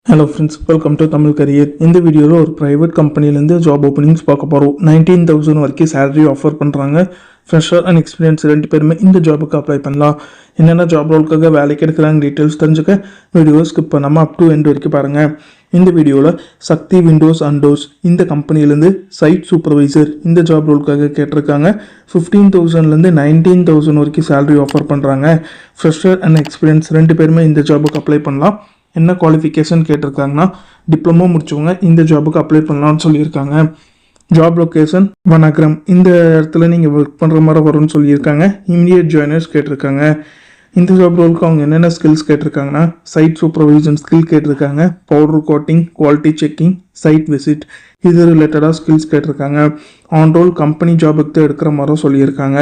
Hello friends, welcome to Tamil career. இந்த வீடியோவில் ஒரு ப்ரைவேட் கம்பெனிலேருந்து ஜாப் ஓப்பனிங்ஸ் பார்க்க போகிறோம். 19,000 வரைக்கும் சேலரி ஆஃபர் பண்ணுறாங்க. ஃப்ரெஷர் அண்ட் எக்ஸ்பீரியன்ஸ் ரெண்டு பேருமே இந்த ஜாபுக்கு அப்ளை பண்ணலாம். என்னென்ன ஜாப் ரோலுக்காக வேலைக்கு எடுக்கிறாங்க டீட்டெயில்ஸ் தெரிஞ்சுக்க வீடியோ ஸ்கிப் பண்ணாமல் அப் டு எண்ட் வரைக்கும் பாருங்கள். இந்த வீடியோவில் சக்தி விண்டோஸ் அண்ட் டோர்ஸ் இந்த கம்பெனிலேருந்து சைட் சூப்பர்வைசர் இந்த ஜாப் ரோலுக்காக கேட்டிருக்காங்க. 15,000லேருந்து 19,000 வரைக்கும் சேலரி ஆஃபர் பண்ணுறாங்க. ஃப்ரெஷர் அண்ட் எக்ஸ்பீரியன்ஸ் ரெண்டு பேருமே இந்த ஜாபுக்கு அப்ளை பண்ணலாம். என்ன குவாலிஃபிகேஷன் கேட்டிருக்காங்கன்னா டிப்ளமோ முடிச்சவங்க இந்த ஜாபுக்கு அப்ளை பண்ணலாம்னு சொல்லியிருக்காங்க. ஜாப் லொக்கேஷன் வனகிரம், இந்த இடத்துல நீங்கள் ஒர்க் பண்ணுற மாதிரி வரும்னு சொல்லியிருக்காங்க. இமிடியேட் ஜாயினர்ஸ் கேட்டிருக்காங்க. இந்த ஜாப் ரோலுக்கு அவங்க என்னென்ன ஸ்கில்ஸ் கேட்டிருக்காங்கன்னா சைட் சூப்பர்வைசன் ஸ்கில் கேட்டிருக்காங்க, powder coating, quality checking, side visit இது ரிலேட்டடாக ஸ்கில்ஸ் கேட்டிருக்காங்க. ஆன் ரோல் கம்பெனி ஜாபுக்கு தான் எடுக்கிற மாதிரி சொல்லியிருக்காங்க.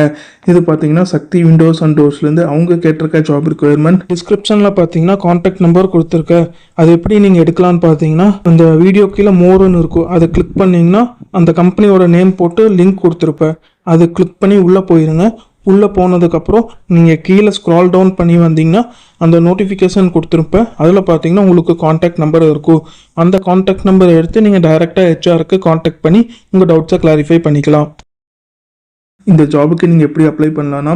இது பார்த்தீங்கன்னா சக்தி விண்டோஸ் அண்ட் டோர்ஸ்லேருந்து அவங்க கேட்டிருக்க ஜாப் ரிக்குயர்மெண்ட். டிஸ்கிரிப்ஷனில் பார்த்தீங்கன்னா கான்டாக்ட் நம்பர் கொடுத்துருக்க. அது எப்படி நீங்கள் எடுக்கலான்னு பார்த்தீங்கன்னா அந்த வீடியோ கீழே மோர்னு இருக்கும், அதை கிளிக் பண்ணிங்கன்னா அந்த கம்பெனியோட நேம் போட்டு லிங்க் கொடுத்துருப்பேன். அதை கிளிக் பண்ணி உள்ளே போயிருங்க. உள்ளே போனதுக்கப்புறம் நீங்கள் கீழே ஸ்க்ரால் டவுன் பண்ணி வந்தீங்கன்னா அந்த நோட்டிஃபிகேஷன் கொடுத்துருப்பேன். அதில் பார்த்தீங்கன்னா உங்களுக்கு காண்டாக்ட் நம்பர் இருக்கும். அந்த காண்டாக்ட் நம்பரை எடுத்து நீங்கள் டைரெக்டாக ஹெச்ஆருக்கு காண்டாக்ட் பண்ணி உங்கள் டவுட்ஸை கிளாரிஃபை பண்ணிக்கலாம். இந்த ஜாபுக்கு நீங்கள் எப்படி அப்ளை பண்ணலான்னா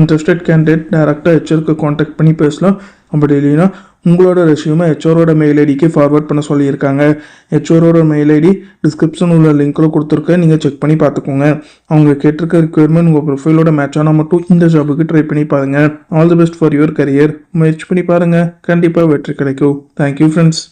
இன்ட்ரெஸ்டட் கேண்டிடேட் டைரெக்டாக ஹெச்ஆருக்கு காண்டாக்ட் பண்ணி பேசலாம். அப்படி இல்லைன்னா உங்களோட ரெஸ்யூமை ஹெச்ஆரோட மெயில் ஐடிக்கு ஃபார்வர்ட் பண்ண சொல்லியிருக்காங்க. ஹெச்ஆரோட மெயில் ஐடி டிஸ்கிரிப்ஷன் உள்ள லிங்க்கில் கொடுத்துருக்க, நீங்கள் செக் பண்ணி பார்த்துக்கோங்க. அவங்க கேட்டிருக்க ரிக்குயர்மெண்ட் உங்கள் ப்ரொஃபைலோட மேட்ச் ஆனால் மட்டும் இந்த ஜாபுக்கு ட்ரை பண்ணி பாருங்கள். All the best for your career. முயற்சி பண்ணி பாருங்கள், கண்டிப்பாக வெற்றி கிடைக்கும். Thank you friends.